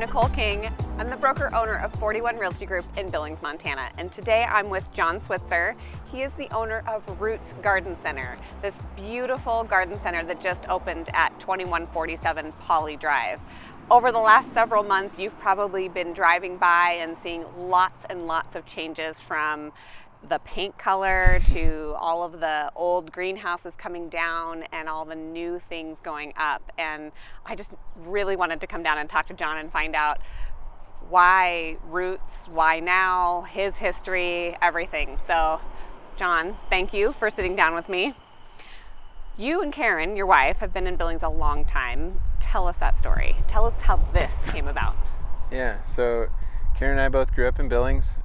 Nicole King. I'm the broker-owner of 41 Realty Group in Billings, Montana. And today I'm with John Switzer. He is the owner of Roots Garden Center, this beautiful garden center that just opened at 2147 Pauley Drive. Over the last several months, you've probably been driving by and seeing lots and lots of changes, from the paint color to all of the old greenhouses coming down and all the new things going up. And I just really wanted to come down and talk to John and find out why Roots, why now, his history, everything. So John, thank you for sitting down with me. You and Karen, your wife, have been in Billings a long time. Tell us that story. Tell us how this came about. Yeah, so Karen and I both grew up in Billings.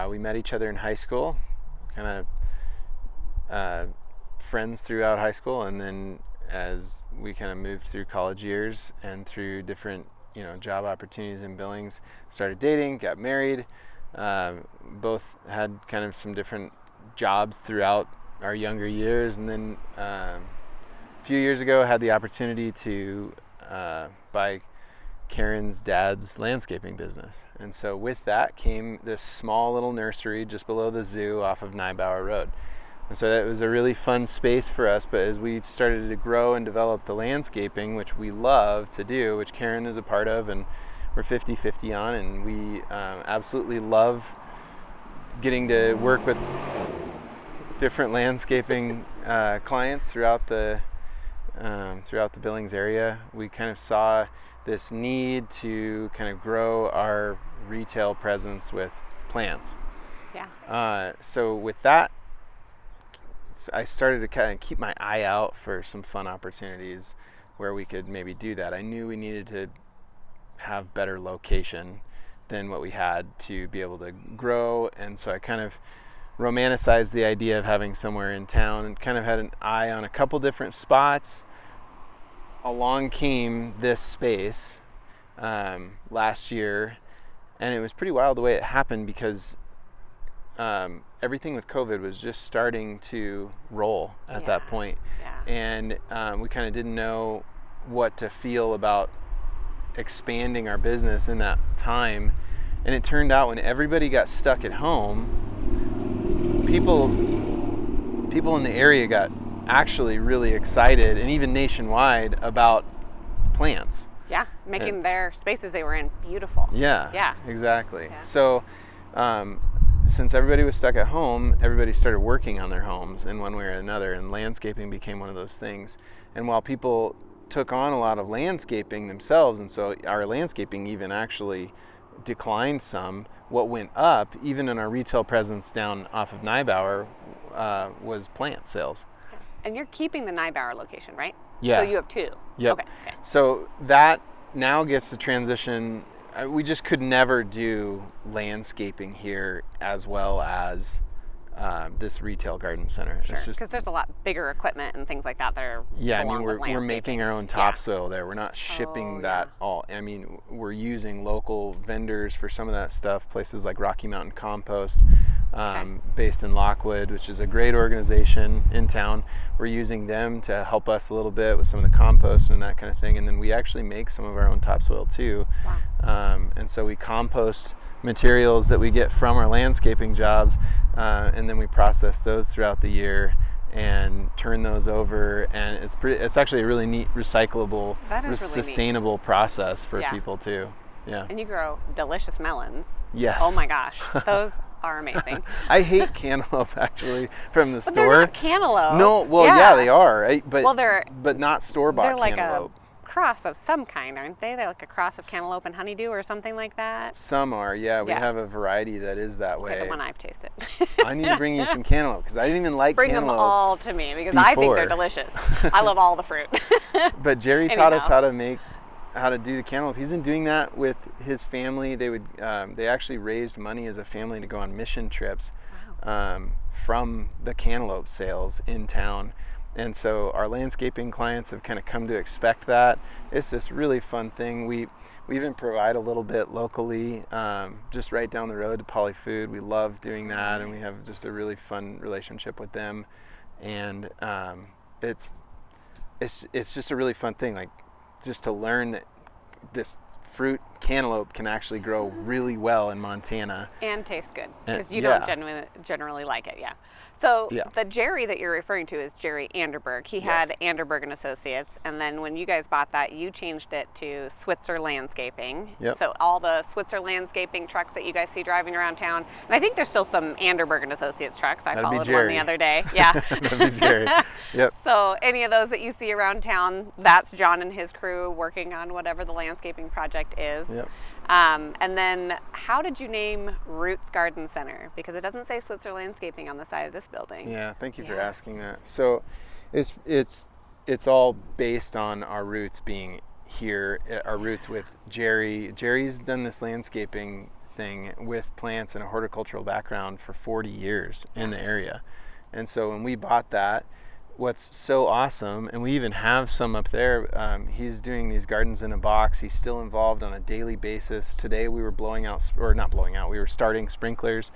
We met each other in high school, kind of friends throughout high school, and then as we kind of moved through college years and through different, job opportunities in Billings, started dating, got married. Both had kind of some different jobs throughout our younger years, and then a few years ago had the opportunity to buy Karen's dad's landscaping business. And so with that came this small little nursery just below the zoo off of Neibauer Road. And so that was a really fun space for us. But as we started to grow and develop the landscaping, which we love to do, which Karen is a part of and we're 50-50 on, and we absolutely love getting to work with different landscaping clients throughout the Billings area. We kind of saw this need to kind of grow our retail presence with plants. Yeah. So with that, I started to kind of keep my eye out for some fun opportunities where we could maybe do that. I knew we needed to have better location than what we had to be able to grow, and so I kind of romanticized the idea of having somewhere in town and kind of had an eye on a couple different spots. Along came this space last year, and it was pretty wild the way it happened because everything with COVID was just starting to roll at that point. Yeah. And we kind of didn't know what to feel about expanding our business in that time. And it turned out when everybody got stuck at home, people in the area got actually really excited, and even nationwide, about plants. Yeah, making their spaces they were in beautiful. Yeah, exactly. Yeah. So since everybody was stuck at home, everybody started working on their homes in one way or another, and landscaping became one of those things. And while people took on a lot of landscaping themselves, and so our landscaping even actually declined some, what went up, even in our retail presence down off of Neibauer, was plant sales. And you're keeping the Neibauer location, right? Yeah. So you have two. Yep. Okay. So that now gets the transition. We just could never do landscaping here as well as this retail garden center. Sure. Because there's a lot bigger equipment and things like that that are. Yeah, I mean we're making our own topsoil there. We're not shipping that yeah. all. I mean, we're using local vendors for some of that stuff. Places like Rocky Mountain Compost, based in Lockwood, which is a great organization in town. We're using them to help us a little bit with some of the compost and that kind of thing. And then we actually make some of our own topsoil too. Wow. And so we compost materials that we get from our landscaping jobs, and then we process those throughout the year and turn those over, and it's actually a really neat recyclable, sustainable process for people too. Yeah. And you grow delicious melons. Yes. Oh my gosh, those are amazing. I hate cantaloupe actually from the but store. They're not cantaloupe. No, well yeah, they are, but not store-bought they're like cantaloupe. A cross of some kind, aren't they? They're like a cross of cantaloupe and honeydew or something like that. Some are, yeah. We have a variety that is that way. The one I've tasted. I need to bring you some cantaloupe because I didn't even like cantaloupe. Bring them all to me because I think they're delicious. I love all the fruit. But Jerry taught us how to do the cantaloupe. He's been doing that with his family. They actually raised money as a family to go on mission trips from the cantaloupe sales in town. And so our landscaping clients have kind of come to expect that. It's this really fun thing. We even provide a little bit locally, just right down the road to Poly Food. We love doing that, and we have just a really fun relationship with them. And it's just a really fun thing, like just to learn that this fruit, cantaloupe, can actually grow really well in Montana. And taste good, because you yeah. don't generally like it, yeah. So Yeah. the Jerry that you're referring to is Jerry Anderberg. He had Anderberg and Associates, and then when you guys bought that, you changed it to Switzer Landscaping. Yep. So all the Switzer Landscaping trucks that you guys see driving around town, and I think there's still some Anderberg and Associates trucks. I That'd be followed one Jerry. the other day. Yeah. That'd be Jerry. Yep. So any of those that you see around town, that's John and his crew working on whatever the landscaping project is. Yep. And then how did you name Roots Garden Center? Because it doesn't say Switzer Landscaping on the side of this building. Yeah, thank you for asking that. So it's all based on our roots being here, our roots with Jerry. Jerry's done this landscaping thing with plants and a horticultural background for 40 years in the area. And so when we bought that, what's so awesome, and we even have some up there, he's doing these gardens in a box. He's still involved on a daily basis. Today we were we were starting sprinklers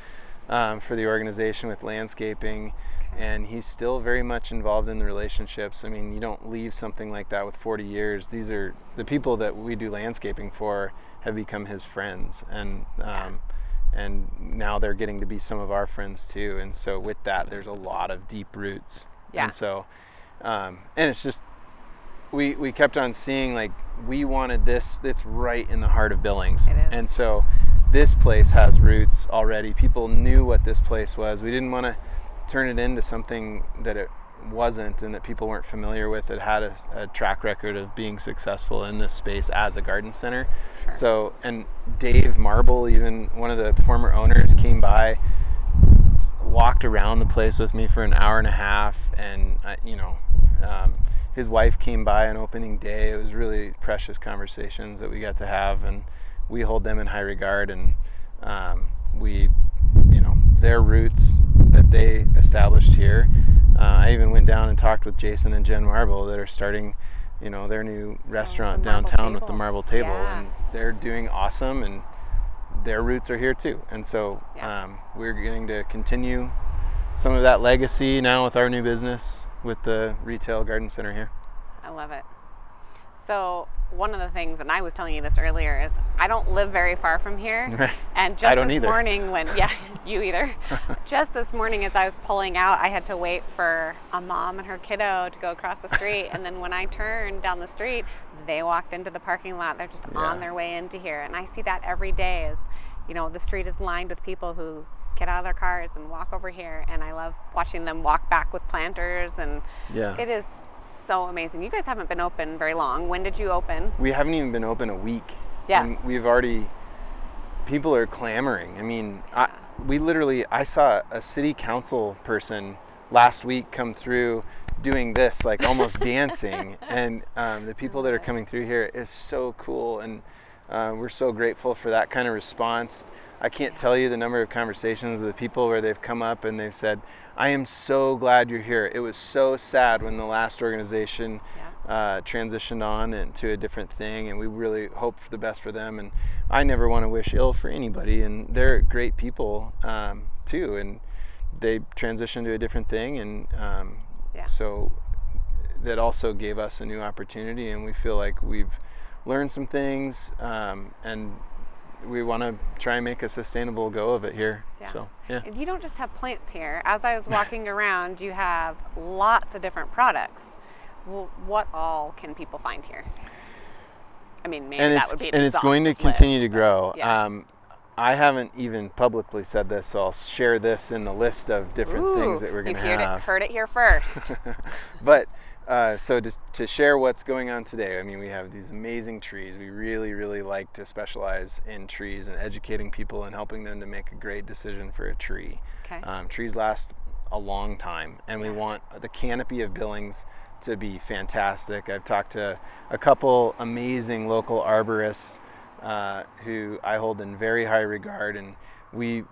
for the organization with landscaping, and he's still very much involved in the relationships. I mean, you don't leave something like that with 40 years. These are the people that we do landscaping for have become his friends, and now they're getting to be some of our friends too. And so with that, there's a lot of deep roots. Yeah. And so, and it's just, we kept on seeing, like, we wanted this, that's right in the heart of Billings. It is. And so this place has roots already. People knew what this place was. We didn't want to turn it into something that it wasn't and that people weren't familiar with. It had a track record of being successful in this space as a garden center. Sure. So, and Dave Marble, even one of the former owners, came by, walked around the place with me for an hour and a half, and his wife came by on opening day. It was really precious conversations that we got to have, and we hold them in high regard. And their roots that they established here. I even went down and talked with Jason and Jen Marble that are starting, their new restaurant downtown with the Marble Table, and they're doing awesome, and their roots are here too. And so we're getting to continue some of that legacy now with our new business with the retail garden center here. I love it. So one of the things, and I was telling you this earlier, is I don't live very far from here. Right. And just this morning when, you either. Just this morning as I was pulling out, I had to wait for a mom and her kiddo to go across the street. And then when I turned down the street, they walked into the parking lot. They're just on their way into here. And I see that every day as, the street is lined with people who get out of their cars and walk over here. And I love watching them walk back with planters. And it is so amazing. You guys haven't been open very long. When did you open? We haven't even been open a week. Yeah. And we've already, people are clamoring. I mean, I saw a city council person last week come through doing this, like almost dancing. And the people that are coming through here is so cool. And we're so grateful for that kind of response. I can't tell you the number of conversations with people where they've come up and they've said, I am so glad you're here. It was so sad when the last organization transitioned on into a different thing, and we really hope for the best for them. And I never want to wish ill for anybody, and they're great people too, and they transitioned to a different thing, and so that also gave us a new opportunity, and we feel like we've learned some things, and we want to try and make a sustainable go of it here. So, And you don't just have plants here. As I was walking around, you have lots of different products. Well, what all can people find here? I mean, maybe that would be an and it's going to continue to grow. Yeah. I haven't even publicly said this, so I'll share this in the list of different things that we're going to have. Heard it here first. But so to share what's going on today, I mean, we have these amazing trees. We really, really like to specialize in trees and educating people and helping them to make a great decision for a tree. Okay. Trees last a long time, and we want the canopy of Billings to be fantastic. I've talked to a couple amazing local arborists who I hold in very high regard, and we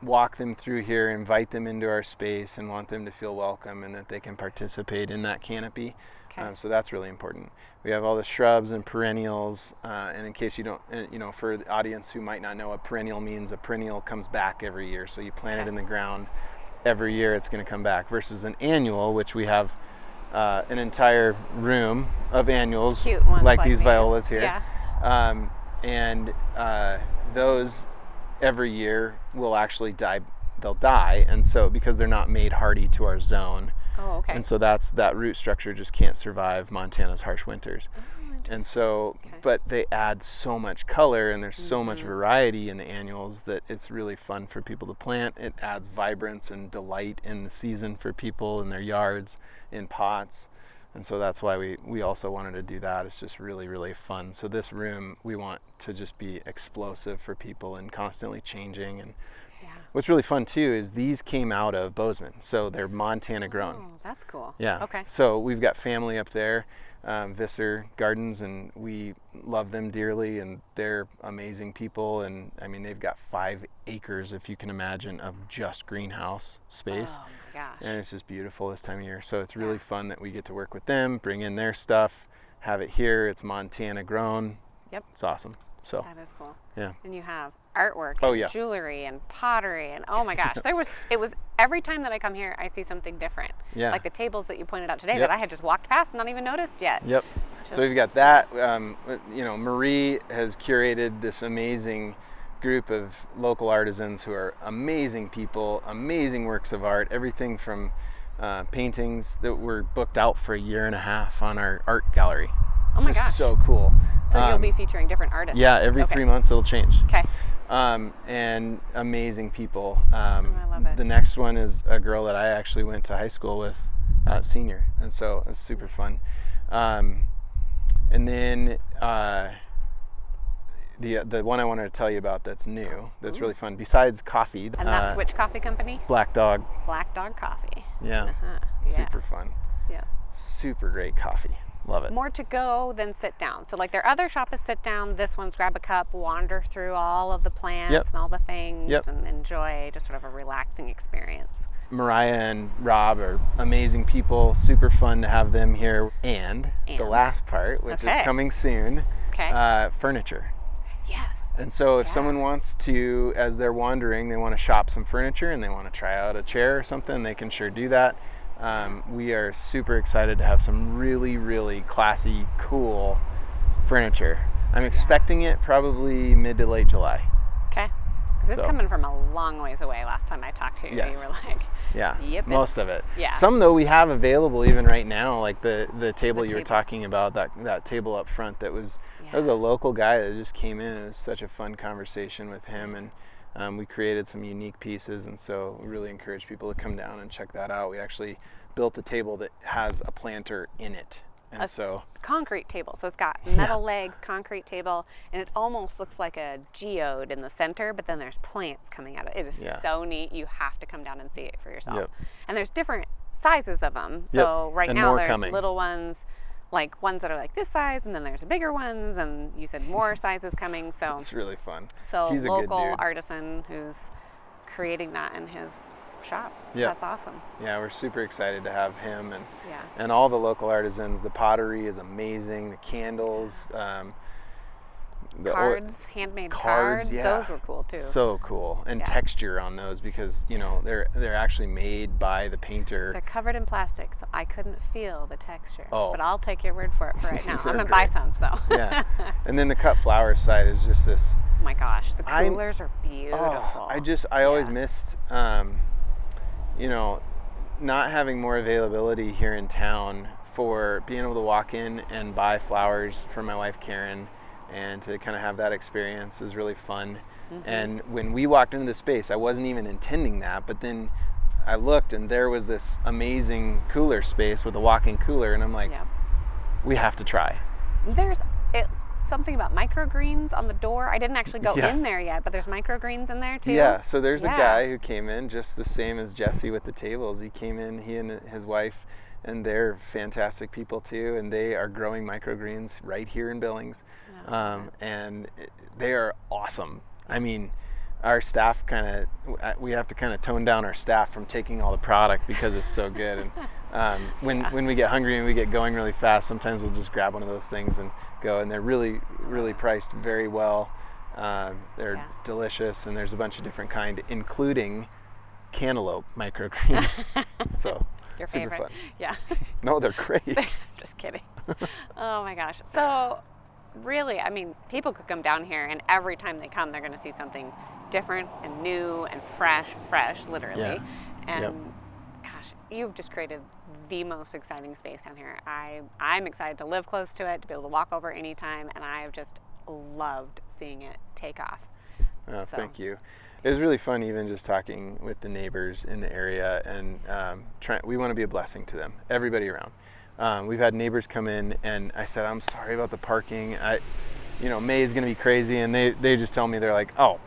walk them through here, invite them into our space, and want them to feel welcome and that they can participate in that canopy. Okay. So that's really important. We have all the shrubs and perennials, and in case you don't, for the audience who might not know what perennial means, a perennial comes back every year. So you plant it in the ground, every year it's going to come back, versus an annual, which we have an entire room of annuals, cute ones like these these. violas here. Yeah. And those every year will actually die. They'll die, and so because they're not made hardy to our zone. Oh, okay. And so that root structure just can't survive Montana's harsh winters. And so, but they add so much color, and there's so much variety in the annuals that it's really fun for people to plant. It adds vibrance and delight in the season for people in their yards, in pots. And so that's why we also wanted to do that. It's just really, really fun. So this room, we want to just be explosive for people and constantly changing. And what's really fun too is these came out of Bozeman. So they're Montana grown. Oh, that's cool. Yeah. Okay. So we've got family up there, Visser Gardens, and we love them dearly, and they're amazing people. And I mean, they've got 5 acres, if you can imagine, of just greenhouse space. Oh my gosh. And it's just beautiful this time of year. So it's really fun that we get to work with them, bring in their stuff, have it here. It's Montana grown. Yep. It's awesome. So that is cool. yeah. And you have artwork Oh, and yeah. jewelry and pottery and oh my gosh, it was every time that I come here I see something different. Yeah. Like the tables that you pointed out today Yep. that I had just walked past and not even noticed yet. Yep. So we've got that. Marie has curated this amazing group of local artisans who are amazing people, amazing works of art, everything from paintings that were booked out for 1.5 years on our art gallery. Oh my It's just gosh. so cool. So you'll be featuring different artists. Yeah, every 3 months it'll change. Okay. And amazing people. I love it. The next one is a girl that I actually went to high school with, senior, and so it's super fun. And then the one I wanted to tell you about that's new, that's really fun, besides coffee. And that's which coffee company? Black Dog. Black Dog Coffee. Yeah. Super fun. Yeah. Super great coffee. Love it. More to go than sit down. So like their other shop is sit down. This one's grab a cup, wander through all of the plants and all the things and enjoy just sort of a relaxing experience. Mariah and Rob are amazing people, super fun to have them here. And the last part, which is coming soon, furniture. Yes. And so if someone wants to, as they're wandering, they want to shop some furniture and they want to try out a chair or something, they can sure do that. We are super excited to have some really, really classy, cool furniture. I'm expecting it probably mid to late July. Okay. Because it's coming from a long ways away. Last time I talked to you, Yes. you were like, yep, most of it. Yeah. Some though we have available even right now, like the table you were talking about, that table up front that was a local guy that just came in. It was such a fun conversation with him, and we created some unique pieces, and so we really encourage people to come down and check that out. We actually built a table that has a planter in it. And concrete table. So it's got metal legs, concrete table, and it almost looks like a geode in the center, but then there's plants coming out of it. It is so neat. You have to come down and see it for yourself. Yep. And there's different sizes of them. So right and now there's coming. little ones, like ones that are like this size, and then there's bigger ones, and you said more sizes coming. So it's really fun. So he's a local good dude. artisan who's creating that in his shop. So Yep. that's awesome. Yeah, we're super excited to have him and all the local artisans. The pottery is amazing. The candles, the cards, handmade cards. Those were cool too. So cool, and texture on those because they're actually made by the painter. They're covered in plastic, so I couldn't feel the texture. Oh. But I'll take your word for it for right now. I'm gonna great. buy some. So. Yeah, and then the cut flowers side is just this. Oh my gosh, the coolers are beautiful. I always missed, not having more availability here in town for being able to walk in and buy flowers for my wife Karen, and to kind of have that experience is really fun. And when we walked into the space, I wasn't even intending that, but then I looked and there was this amazing cooler space with a walk-in cooler, and I'm like, we have to try. There's something about microgreens on the door. I didn't actually go in there yet, but there's microgreens in there too. Yeah, so there's a guy who came in just the same as Jesse with the tables. He came in, he and his wife, and they're fantastic people too, and they are growing microgreens right here in Billings. And they are awesome. I mean, our staff we have to kind of tone down our staff from taking all the product because it's so good. And when we get hungry and we get going really fast, sometimes we'll just grab one of those things and go. And they're really, really priced very well. They're delicious, and there's a bunch of different kind, including cantaloupe microgreens. So your super favorite? Fun. Yeah. No, they're great. Just kidding. Oh my gosh. So really, I mean, people could come down here, and every time they come, they're going to see something different and new and fresh, literally. Yeah. And Yep. gosh, you've just created the most exciting space down here. I'm excited to live close to it, to be able to walk over anytime, and I've just loved seeing it take off. Oh, thank you. It was really fun even just talking with the neighbors in the area, and we want to be a blessing to them, everybody around. We've had neighbors come in, and I said, I'm sorry about the parking. May is going to be crazy, and they just tell me, they're like, oh,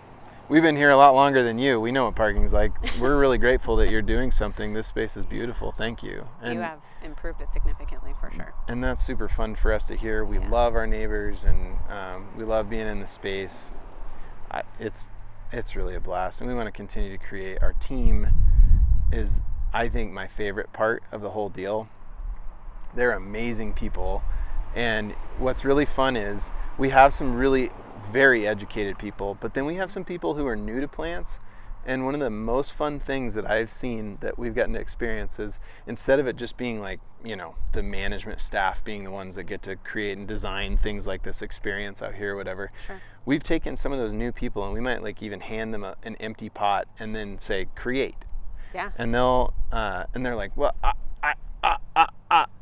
we've been here a lot longer than you. We know what parking's like. We're really grateful that you're doing something. This space is beautiful. Thank you. And you have improved it significantly, for sure. And that's super fun for us to hear. We love our neighbors, and we love being in the space. It's really a blast, and we want to continue to create. Our team is, I think, my favorite part of the whole deal. They're amazing people, and what's really fun is we have some really very educated people, but then we have some people who are new to plants. And one of the most fun things that I've seen that we've gotten to experience is, instead of it just being like, the management staff being the ones that get to create and design things like this experience out here or whatever, sure. We've taken some of those new people, and we might like even hand them an empty pot and then say, create. Yeah. And they're like, well,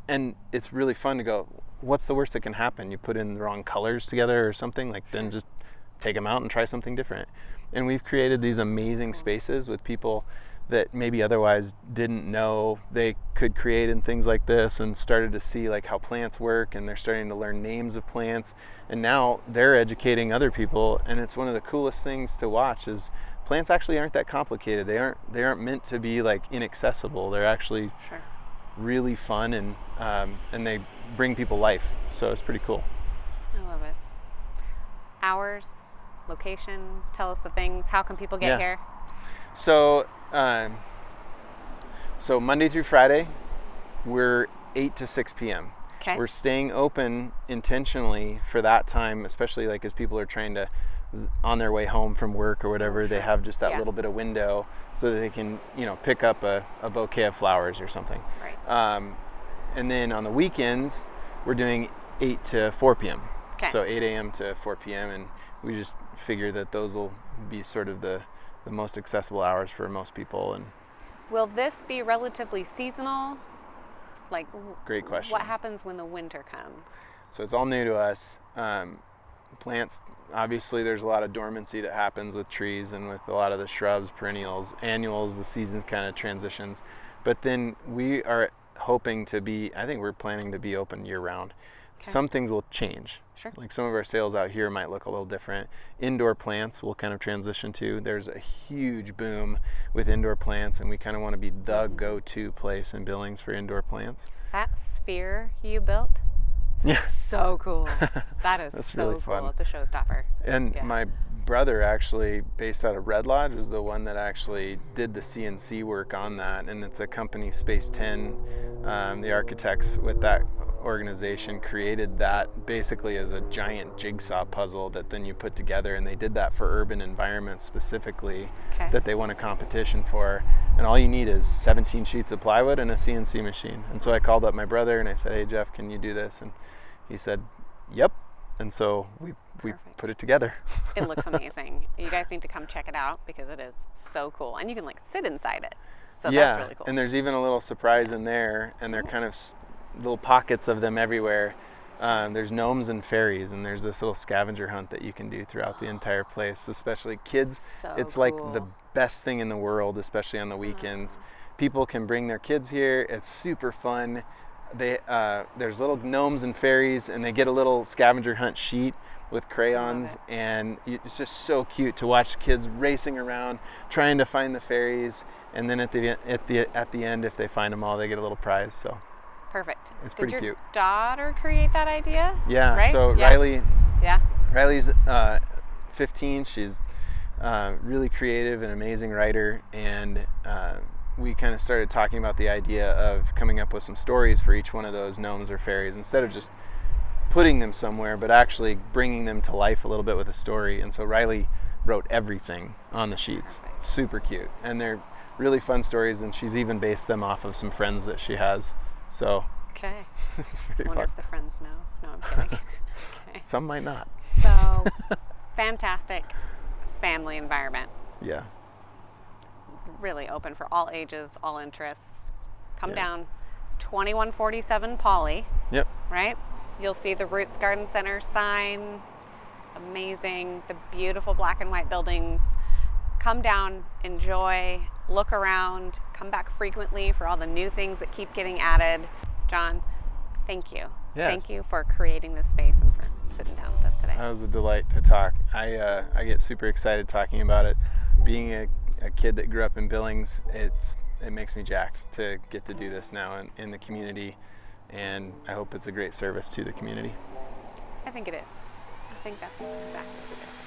and it's really fun to go, what's the worst that can happen? You put in the wrong colors together or something, like then just take them out and try something different. And we've created these amazing spaces with people that maybe otherwise didn't know they could create and things like this, and started to see like how plants work, and they're starting to learn names of plants, and now they're educating other people. And it's one of the coolest things to watch is plants actually aren't that complicated. They aren't meant to be like inaccessible. They're actually really fun, and they bring people life. So it's pretty cool. I love it. Hours, location, tell us the things. How can people get here? So Monday through Friday, we're 8 to 6 p.m. Okay. We're staying open intentionally for that time, especially like as people are trying to, on their way home from work or whatever, they have just that little bit of window so that they can, pick up a bouquet of flowers or something. Right. And then on the weekends, we're doing 8 to 4 p.m. Okay. So 8 a.m. to 4 p.m. And we just figure that those will be sort of the most accessible hours for most people. And will this be relatively seasonal? Like, great question. What happens when the winter comes? So it's all new to us. Plants, obviously there's a lot of dormancy that happens with trees and with a lot of the shrubs, perennials, annuals, the season kind of transitions. But then we are hoping to be, I think we're planning to be open year round. Okay. Some things will change. Sure. Like some of our sales out here might look a little different. Indoor plants will kind of transition to. There's a huge boom with indoor plants, and we kind of want to be the go-to place in Billings for indoor plants. That sphere you built? Yeah. So cool. That is That's so really cool. fun. It's a showstopper. And my brother, actually based out of Red Lodge, was the one that actually did the CNC work on that, and it's a company, Space 10. The architects with that organization created that basically as a giant jigsaw puzzle that then you put together, and they did that for urban environments specifically that they won a competition for. And all you need is 17 sheets of plywood and a CNC machine. And so I called up my brother and I said, hey Jeff, can you do this? And he said, yep. And so we put it together. It looks amazing. You guys need to come check it out because it is so cool, and you can like sit inside it. So that's really cool. And there's even a little surprise in there, and they're kind of little pockets of them everywhere. There's gnomes and fairies, and there's this little scavenger hunt that you can do throughout the entire place, especially kids. It's like the best thing in the world, especially on the weekends. People can bring their kids here. It's super fun. There's little gnomes and fairies, and they get a little scavenger hunt sheet with crayons, and it's just so cute to watch kids racing around trying to find the fairies, and then at the end, if they find them all, they get a little prize. So perfect. It's pretty cute. Did your daughter create that idea? Yeah. Right? So Yeah. Riley's 15. She's really creative and amazing writer, and we kind of started talking about the idea of coming up with some stories for each one of those gnomes or fairies, instead of just putting them somewhere, but actually bringing them to life a little bit with a story. And so Riley wrote everything on the sheets. Perfect. Super cute. And they're really fun stories, and she's even based them off of some friends that she has. So Okay. it's pretty Wonder fun. if the friends know. No, I'm kidding. Okay. Some might not. So, fantastic family environment. Yeah. Really open for all ages, all interests. Come Yeah. down 2147 Pauley, Yep. right? You'll see the Roots Garden Center sign. It's amazing. The beautiful black and white buildings. Come down, enjoy, look around, come back frequently for all the new things that keep getting added. John, thank you. Yeah. Thank you for creating this space and for sitting down with us today. That was a delight to talk. I get super excited talking about it. Being a kid that grew up in Billings, it makes me jacked to get to do this now in the community, and I hope it's a great service to the community. I think it is. I think that's exactly what it is.